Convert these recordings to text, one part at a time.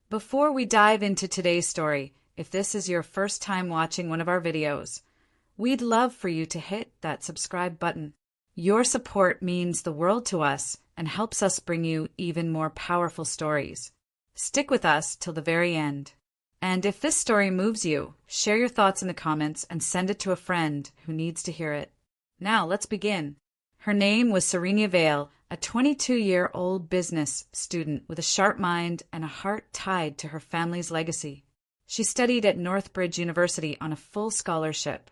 Before we dive into today's story, if this is your first time watching one of our videos, we'd love for you to hit that subscribe button. Your support means the world to us and helps us bring you even more powerful stories. Stick with us till the very end. And if this story moves you, share your thoughts in the comments and send it to a friend who needs to hear it. Now, let's begin. Her name was Serenia Vale, a 22-year-old business student with a sharp mind and a heart tied to her family's legacy. She studied at Northbridge University on a full scholarship,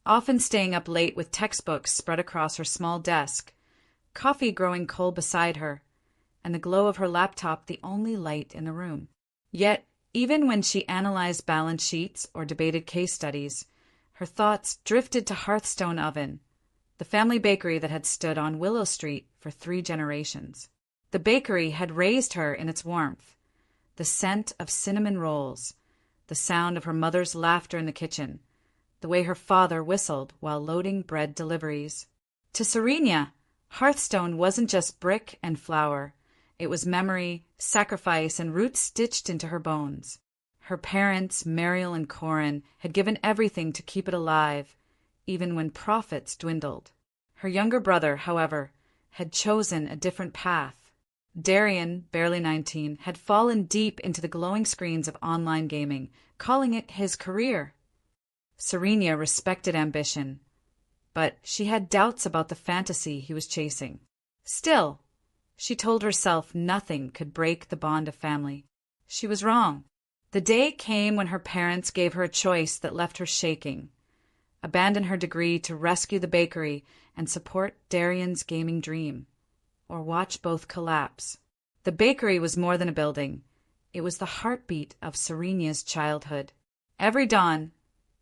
often staying up late with textbooks spread across her small desk, coffee growing cold beside her, and the glow of her laptop the only light in the room. Yet, even when she analyzed balance sheets or debated case studies, her thoughts drifted to Hearthstone Oven, the family bakery that had stood on Willow Street for 3 generations. The bakery had raised her in its warmth, the scent of cinnamon rolls, the sound of her mother's laughter in the kitchen, the way her father whistled while loading bread deliveries. To Serenia, Hearthstone wasn't just brick and flour. It was memory, sacrifice, and roots stitched into her bones. Her parents, Mariel and Corin, had given everything to keep it alive, even when profits dwindled. Her younger brother, however, had chosen a different path. Darian, barely 19, had fallen deep into the glowing screens of online gaming, calling it his career. Serenia respected ambition, but she had doubts about the fantasy he was chasing. Still, she told herself nothing could break the bond of family. She was wrong. The day came when her parents gave her a choice that left her shaking: abandon her degree to rescue the bakery and support Darian's gaming dream, or watch both collapse. The bakery was more than a building. It was the heartbeat of Serenia's childhood. Every dawn,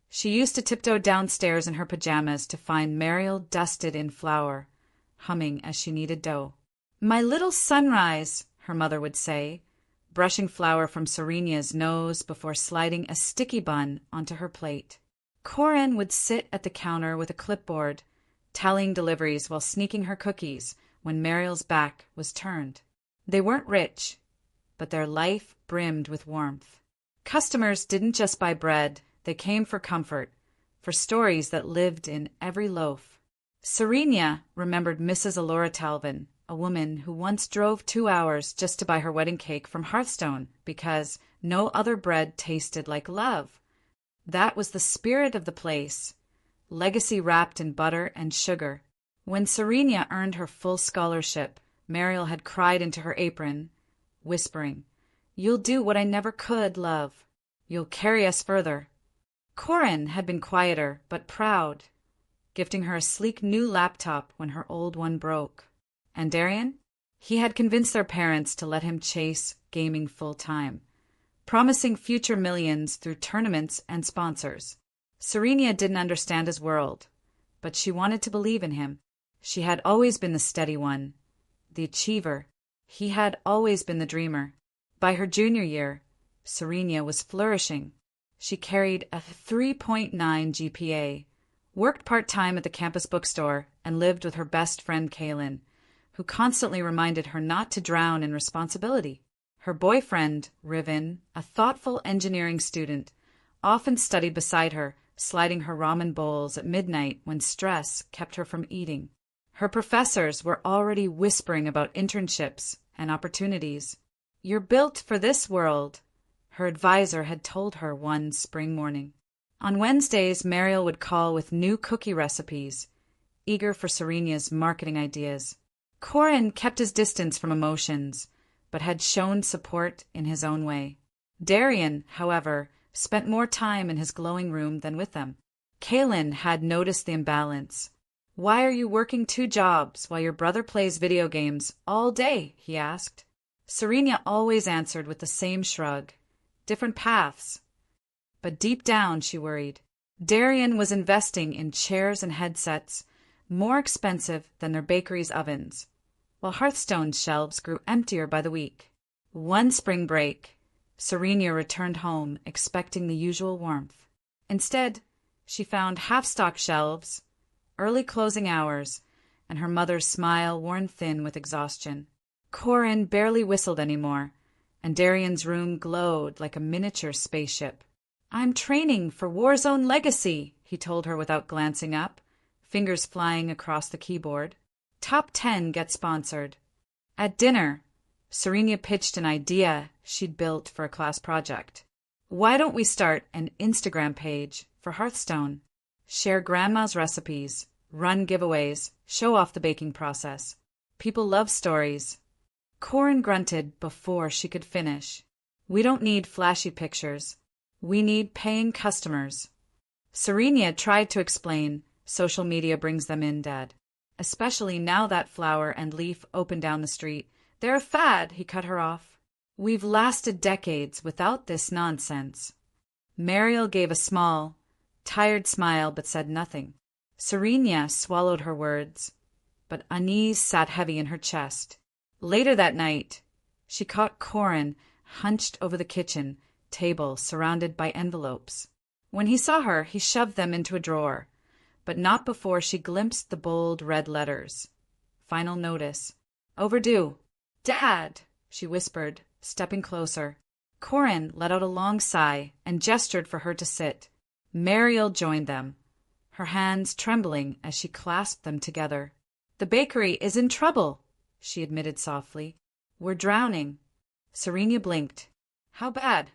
she used to tiptoe downstairs in her pajamas to find Mariel dusted in flour, humming as she kneaded dough. "My little sunrise," her mother would say, brushing flour from Serenia's nose before sliding a sticky bun onto her plate. Corin would sit at the counter with a clipboard, tallying deliveries while sneaking her cookies when Mariel's back was turned. They weren't rich, but their life brimmed with warmth. Customers didn't just buy bread, they came for comfort, for stories that lived in every loaf. Serenia remembered Mrs. Alora Talvin, a woman who once drove 2 hours just to buy her wedding cake from Hearthstone because no other bread tasted like love. That was the spirit of the place, legacy wrapped in butter and sugar. When Serenia earned her full scholarship, Mariel had cried into her apron, whispering, "You'll do what I never could, love. You'll carry us further." Corin had been quieter but proud, gifting her a sleek new laptop when her old one broke. And Darian? He had convinced their parents to let him chase gaming full-time, promising future millions through tournaments and sponsors. Serenia didn't understand his world, but she wanted to believe in him. She had always been the steady one, the achiever. He had always been the dreamer. By her junior year, Serenia was flourishing. She carried a 3.9 GPA, worked part-time at the campus bookstore, and lived with her best friend Kaylin, who constantly reminded her not to drown in responsibility. Her boyfriend, Riven, a thoughtful engineering student, often studied beside her, sliding her ramen bowls at midnight when stress kept her from eating. Her professors were already whispering about internships and opportunities. "You're built for this world," her advisor had told her one spring morning. On Wednesdays, Mariel would call with new cookie recipes, eager for Serenia's marketing ideas. Corin kept his distance from emotions, but had shown support in his own way. Darian, however, spent more time in his glowing room than with them. Kaylin had noticed the imbalance. "Why are you working 2 jobs while your brother plays video games all day?" he asked. Serenia always answered with the same shrug. Different paths. But deep down, she worried. Darian was investing in chairs and headsets, more expensive than their bakery's ovens, while Hearthstone's shelves grew emptier by the week. One spring break, Serenia returned home expecting the usual warmth. Instead, she found half-stocked shelves, early closing hours, and her mother's smile worn thin with exhaustion. Corin barely whistled anymore, and Darian's room glowed like a miniature spaceship. "I'm training for Warzone Legacy," he told her without glancing up, fingers flying across the keyboard. "Top 10 get sponsored." At dinner, Serena pitched an idea she'd built for a class project. "Why don't we start an Instagram page for Hearthstone? Share grandma's recipes, run giveaways, show off the baking process. People love stories." Corin grunted before she could finish. "We don't need flashy pictures. We need paying customers." Serena tried to explain, social media brings them in, Dad. "Especially now that Flower and Leaf open down the street. They're a fad," he cut her off. "We've lasted decades without this nonsense." Mariel gave a small, tired smile but said nothing. Serena swallowed her words, but unease sat heavy in her chest. Later that night, she caught Corin hunched over the kitchen table surrounded by envelopes. When he saw her, he shoved them into a drawer, but not before she glimpsed the bold red letters. Final notice. Overdue. "Dad!" she whispered, stepping closer. Corin let out a long sigh and gestured for her to sit. Mariel joined them, her hands trembling as she clasped them together. "The bakery is in trouble," she admitted softly. "We're drowning." Serena blinked. "How bad?"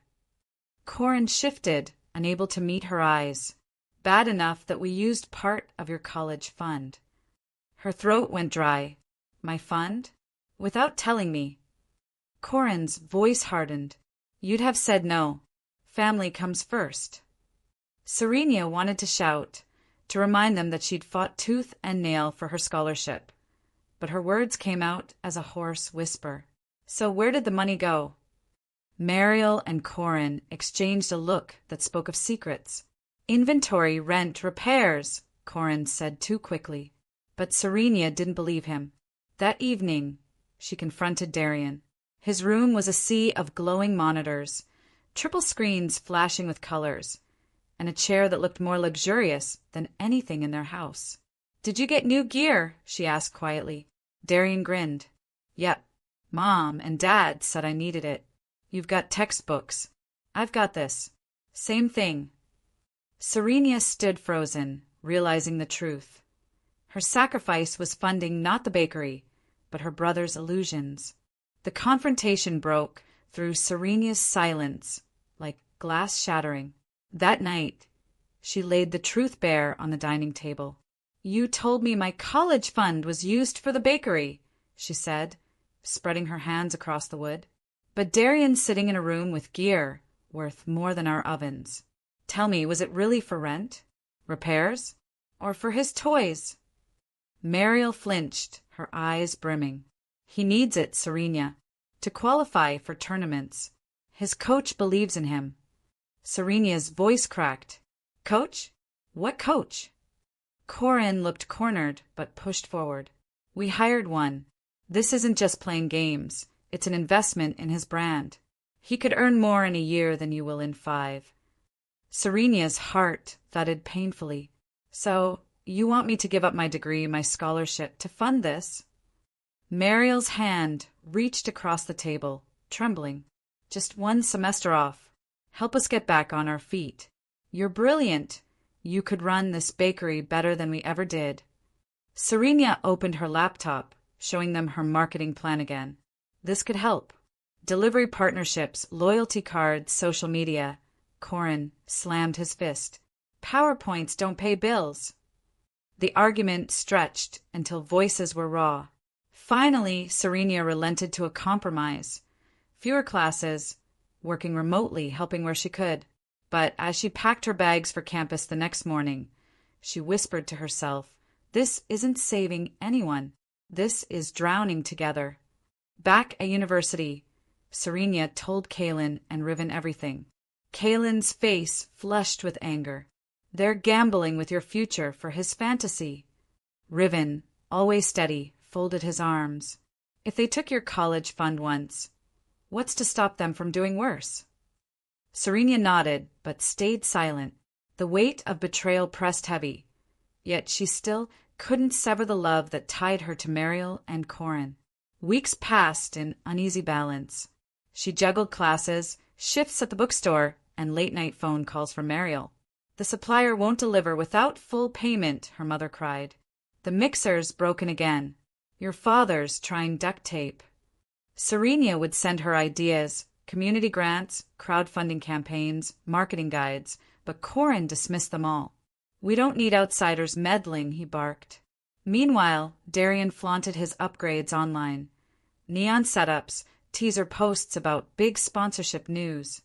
Corin shifted, unable to meet her eyes. "Bad enough that we used part of your college fund." Her throat went dry. "My fund? Without telling me." Corin's voice hardened. "You'd have said no. Family comes first." Serena wanted to shout, to remind them that she'd fought tooth and nail for her scholarship, but her words came out as a hoarse whisper. "So where did the money go?" Mariel and Corin exchanged a look that spoke of secrets. "Inventory, rent, repairs," Corin said too quickly. But Serena didn't believe him. That evening, she confronted Darian. His room was a sea of glowing monitors, triple screens flashing with colors, and a chair that looked more luxurious than anything in their house. "Did you get new gear?" she asked quietly. Darian grinned. "Yep. Mom and Dad said I needed it. You've got textbooks. I've got this. Same thing." Serena stood frozen, realizing the truth. Her sacrifice was funding not the bakery, but her brother's illusions. The confrontation broke through Serena's silence, like glass shattering. That night, she laid the truth bare on the dining table. "You told me my college fund was used for the bakery," she said, spreading her hands across the wood. "But Darian's sitting in a room with gear worth more than our ovens. Tell me, was it really for rent? Repairs? Or for his toys?" Mariel flinched, her eyes brimming. "He needs it, Serena, to qualify for tournaments. His coach believes in him." Serena's voice cracked. "Coach? What coach?" Corin looked cornered, but pushed forward. "We hired one. This isn't just playing games. It's an investment in his brand. He could earn more in a year than you will in 5. Serena's heart thudded painfully. "So, you want me to give up my degree, my scholarship, to fund this?" Mariel's hand reached across the table, trembling. "Just 1 semester off. Help us get back on our feet. You're brilliant. You could run this bakery better than we ever did." Serena opened her laptop, showing them her marketing plan again. This could help. Delivery partnerships, loyalty cards, social media. Corin slammed his fist. "PowerPoints don't pay bills." The argument stretched until voices were raw. Finally, Serena relented to a compromise. Fewer classes, working remotely, helping where she could. But as she packed her bags for campus the next morning, she whispered to herself, "This isn't saving anyone. This is drowning together." Back at university, Serena told Kaylin and Riven everything. Kaylin's face flushed with anger. "They're gambling with your future for his fantasy." Riven, always steady, folded his arms. "If they took your college fund once, what's to stop them from doing worse?" Serena nodded, but stayed silent. The weight of betrayal pressed heavy, yet she still couldn't sever the love that tied her to Mariel and Corin. Weeks passed in uneasy balance. She juggled classes, shifts at the bookstore, and late-night phone calls from Mariel. The supplier won't deliver without full payment, her mother cried. The mixer's broken again. Your father's trying duct tape. Serenia would send her ideas, community grants, crowdfunding campaigns, marketing guides, but Corin dismissed them all. We don't need outsiders meddling, he barked. Meanwhile, Darian flaunted his upgrades online. Neon setups, teaser posts about big sponsorship news.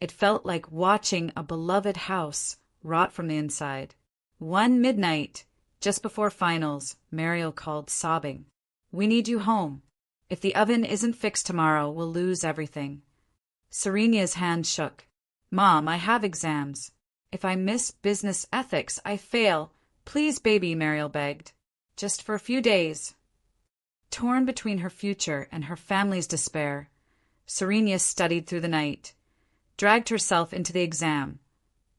It felt like watching a beloved house rot from the inside. One midnight, just before finals, Mariel called sobbing. We need you home. If the oven isn't fixed tomorrow, we'll lose everything. Serenia's hand shook. Mom, I have exams. If I miss business ethics, I fail. Please, baby, Mariel begged. Just for a few days. Torn between her future and her family's despair, Serenia studied through the night, dragged herself into the exam,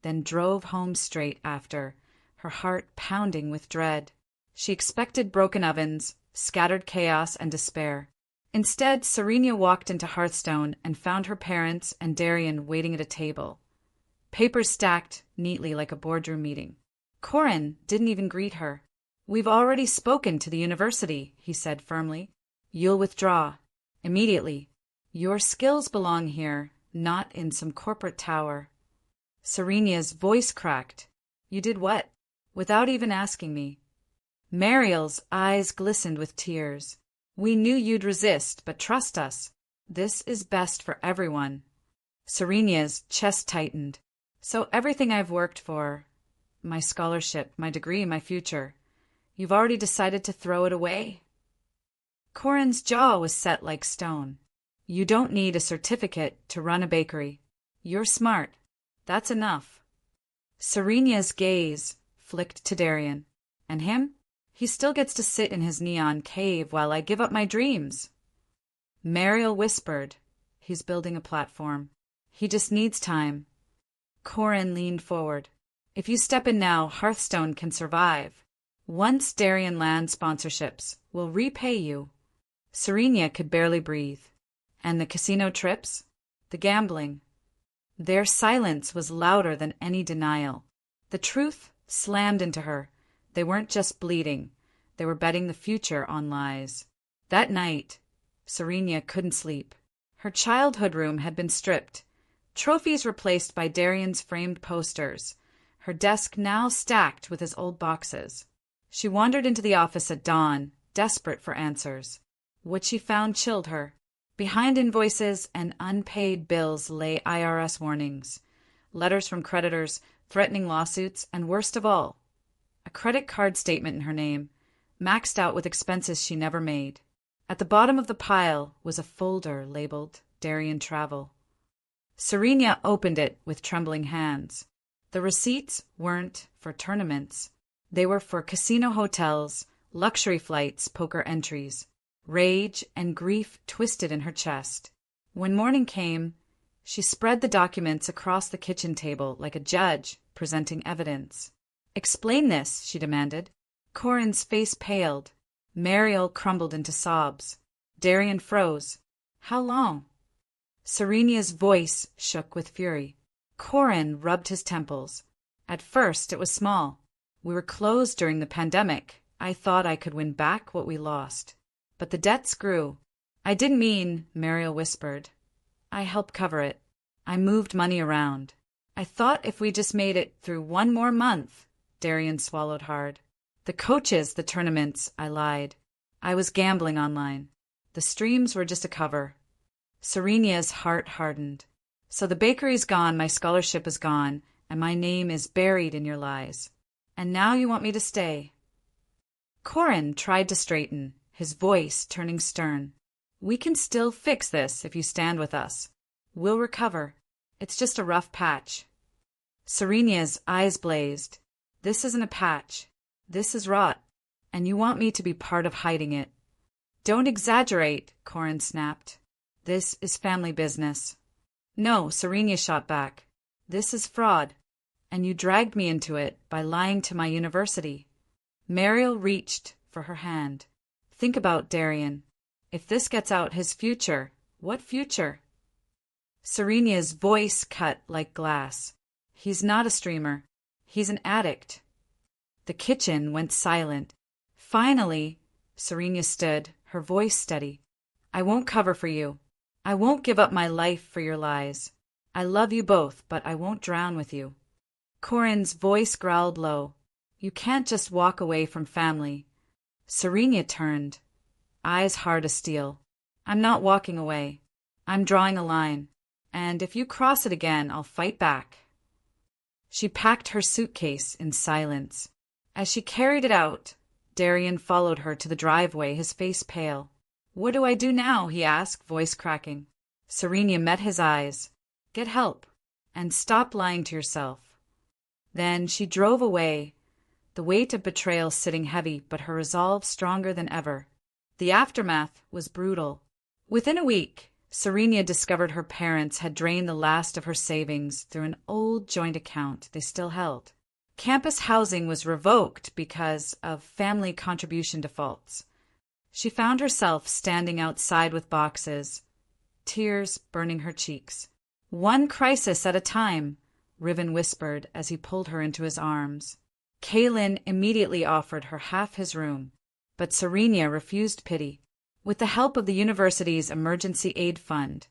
then drove home straight after, her heart pounding with dread. She expected broken ovens, scattered chaos, and despair. Instead, Serenia walked into Hearthstone and found her parents and Darian waiting at a table. Papers stacked neatly like a boardroom meeting. Corin didn't even greet her. We've already spoken to the university, he said firmly. You'll withdraw. Immediately. Your skills belong here, not in some corporate tower. Serenia's voice cracked. You did what? Without even asking me. Mariel's eyes glistened with tears. We knew you'd resist, but trust us. This is best for everyone. Serenia's chest tightened. So everything I've worked for, my scholarship, my degree, my future, you've already decided to throw it away? Corin's jaw was set like stone. You don't need a certificate to run a bakery. You're smart. That's enough. Serenia's gaze flicked to Darian. And him? He still gets to sit in his neon cave while I give up my dreams. Mariel whispered. He's building a platform. He just needs time. Corin leaned forward. If you step in now, Hearthstone can survive. Once Darian lands sponsorships, we'll repay you. Serenia could barely breathe. And the casino trips? The gambling? Their silence was louder than any denial. The truth slammed into her. They weren't just bleeding. They were betting the future on lies. That night, Serenia couldn't sleep. Her childhood room had been stripped. Trophies replaced by Darian's framed posters. Her desk now stacked with his old boxes. She wandered into the office at dawn, desperate for answers. What she found chilled her. Behind invoices and unpaid bills lay IRS warnings, letters from creditors, threatening lawsuits, and worst of all, a credit card statement in her name, maxed out with expenses she never made. At the bottom of the pile was a folder labeled Darian Travel. Serenia opened it with trembling hands. The receipts weren't for tournaments. They were for casino hotels, luxury flights, poker entries. Rage and grief twisted in her chest. When morning came, she spread the documents across the kitchen table like a judge presenting evidence. Explain this, she demanded. Corin's face paled. Mariel crumbled into sobs. Darian froze. How long? Serenia's voice shook with fury. Corin rubbed his temples. At first, it was small. We were closed during the pandemic. I thought I could win back what we lost. But the debts grew. I didn't mean, Mariel whispered. I helped cover it. I moved money around. I thought if we just made it through one more month. Darian swallowed hard. The coaches, the tournaments, I lied. I was gambling online. The streams were just a cover. Serenia's heart hardened. So the bakery's gone, my scholarship is gone, and my name is buried in your lies. And now you want me to stay. Corin tried to straighten, his voice turning stern. We can still fix this if you stand with us. We'll recover. It's just a rough patch. Serenia's eyes blazed. This isn't a patch. This is rot. And you want me to be part of hiding it. Don't exaggerate, Corin snapped. This is family business. No, Serenia shot back. This is fraud. And you dragged me into it by lying to my university. Mariel reached for her hand. Think about Darian. If this gets out, his future. What future? Serena's voice cut like glass. He's not a streamer. He's an addict. The kitchen went silent. Finally, Serena stood, her voice steady. I won't cover for you. I won't give up my life for your lies. I love you both, but I won't drown with you. Corin's voice growled low. You can't just walk away from family. Serena turned, eyes hard as steel. I'm not walking away. I'm drawing a line. And if you cross it again, I'll fight back. She packed her suitcase in silence. As she carried it out, Darian followed her to the driveway, his face pale. What do I do now? He asked, voice cracking. Serena met his eyes. Get help, and stop lying to yourself. Then she drove away, the weight of betrayal sitting heavy, but her resolve stronger than ever. The aftermath was brutal. Within a week, Serena discovered her parents had drained the last of her savings through an old joint account they still held. Campus housing was revoked because of family contribution defaults. She found herself standing outside with boxes, tears burning her cheeks. One crisis at a time, Riven whispered as he pulled her into his arms. Kaylin immediately offered her half his room, but Serena refused pity. With the help of the university's emergency aid fund,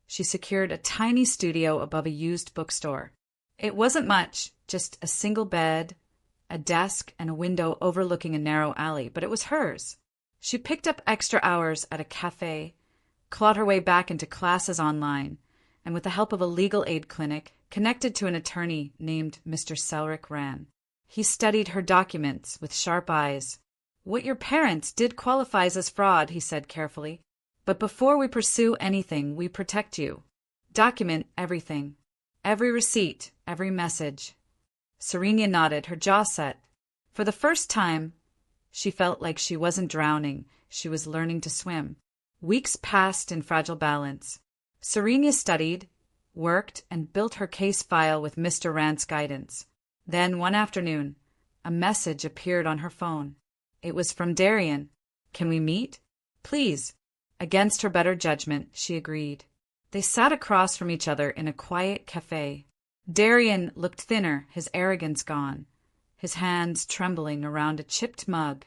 she secured a tiny studio above a used bookstore. It wasn't much, just a single bed, a desk, and a window overlooking a narrow alley, but it was hers. She picked up extra hours at a cafe, clawed her way back into classes online, and with the help of a legal aid clinic, connected to an attorney named Mr. Selric Ran. He studied her documents with sharp eyes. What your parents did qualifies as fraud, he said carefully. But before we pursue anything, we protect you. Document everything. Every receipt, every message. Serena nodded, her jaw set. For the first time, she felt like she wasn't drowning, she was learning to swim. Weeks passed in fragile balance. Serena studied, worked, and built her case file with Mr. Rand's guidance. Then, one afternoon, a message appeared on her phone. It was from Darian. Can we meet? Please. Against her better judgment, she agreed. They sat across from each other in a quiet cafe. Darian looked thinner, his arrogance gone, his hands trembling around a chipped mug.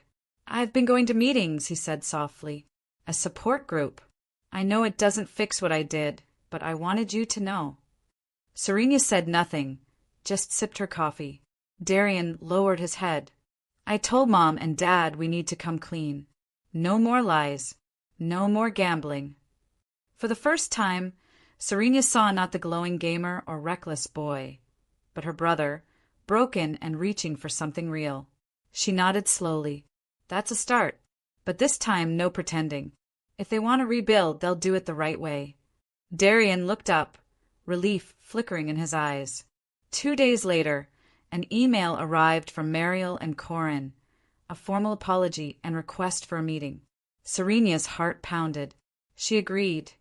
I've been going to meetings, he said softly. A support group. I know it doesn't fix what I did, but I wanted you to know. Serena said nothing, just sipped her coffee. Darian lowered his head. I told Mom and Dad we need to come clean. No more lies. No more gambling. For the first time, Serena saw not the glowing gamer or reckless boy, but her brother, broken and reaching for something real. She nodded slowly. That's a start. But this time, no pretending. If they want to rebuild, they'll do it the right way. Darian looked up, relief flickering in his eyes. 2 days later, an email arrived from Mariel and Corin, a formal apology and request for a meeting. Serena's heart pounded. She agreed,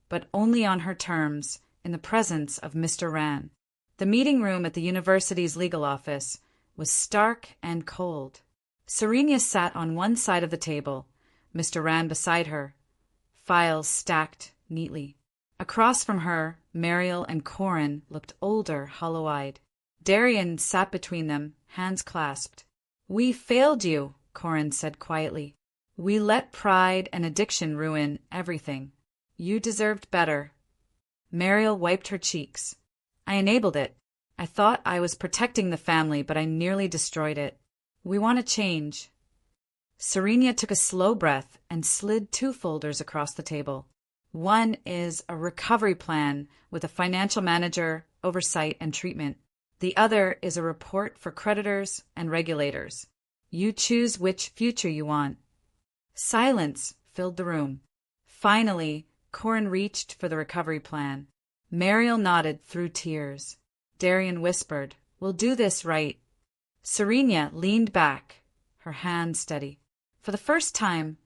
but only on her terms, in the presence of Mr. Ran. The meeting room at the university's legal office was stark and cold. Serena sat on one side of the table, Mr. Ran beside her, files stacked neatly. Across from her, Mariel and Corin looked older, hollow-eyed. Darian sat between them, hands clasped. We failed you, Corin said quietly. We let pride and addiction ruin everything. You deserved better. Mariel wiped her cheeks. I enabled it. I thought I was protecting the family, but I nearly destroyed it. We want to change. Serena took a slow breath and slid 2 folders across the table. One is a recovery plan with a financial manager, oversight, and treatment. The other is a report for creditors and regulators. You choose which future you want. Silence filled the room. Finally, Corin reached for the recovery plan. Mariel nodded through tears. Darian whispered, We'll do this right. Serena leaned back, her hand steady. For the first time,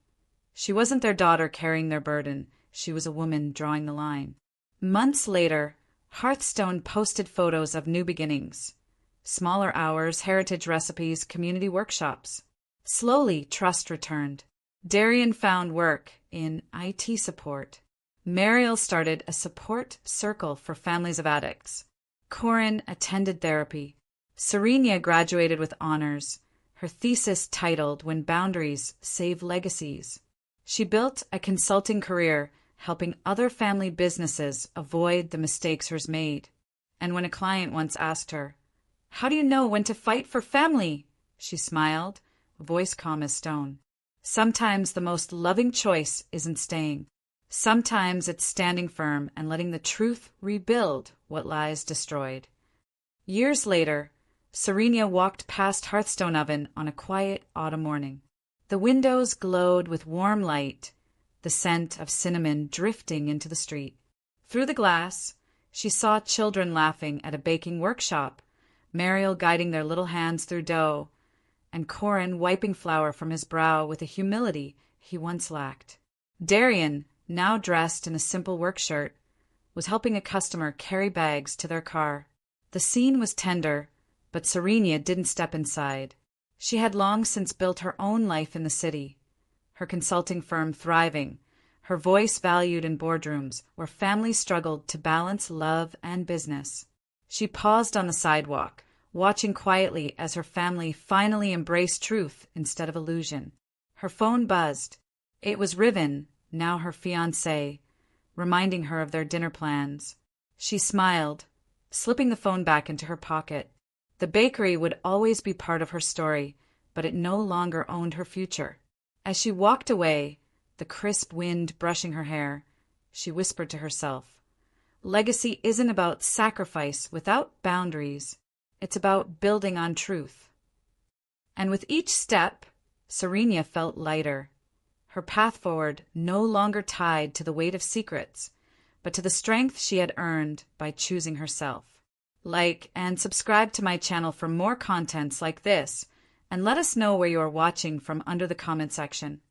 she wasn't their daughter carrying their burden. She was a woman drawing the line. Months later, Hearthstone posted photos of new beginnings. Smaller hours, heritage recipes, community workshops. Slowly, trust returned. Darian found work in IT support. Mariel started a support circle for families of addicts. Corin attended therapy. Serenia graduated with honors, her thesis titled When Boundaries Save Legacies. She built a consulting career helping other family businesses avoid the mistakes hers made. And when a client once asked her, "How do you know when to fight for family?" she smiled, voice calm as stone. Sometimes the most loving choice isn't staying. Sometimes it's standing firm and letting the truth rebuild what lies destroyed. Years later, Serenia walked past Hearthstone Oven on a quiet autumn morning. The windows glowed with warm light, the scent of cinnamon drifting into the street. Through the glass, she saw children laughing at a baking workshop, Mariel guiding their little hands through dough, and Corin wiping flour from his brow with a humility he once lacked. Darian, now dressed in a simple work shirt, was helping a customer carry bags to their car. The scene was tender, but Serenia didn't step inside. She had long since built her own life in the city, her consulting firm thriving, her voice valued in boardrooms where families struggled to balance love and business. She paused on the sidewalk, watching quietly as her family finally embraced truth instead of illusion. Her phone buzzed. It was Riven, now her fiancé, reminding her of their dinner plans. She smiled, slipping the phone back into her pocket. The bakery would always be part of her story, but it no longer owned her future. As she walked away, the crisp wind brushing her hair, she whispered to herself, "Legacy isn't about sacrifice without boundaries. It's about building on truth." And with each step, Serenia felt lighter, her path forward no longer tied to the weight of secrets, but to the strength she had earned by choosing herself. Like and subscribe to my channel for more contents like this, and let us know where you are watching from under the comment section.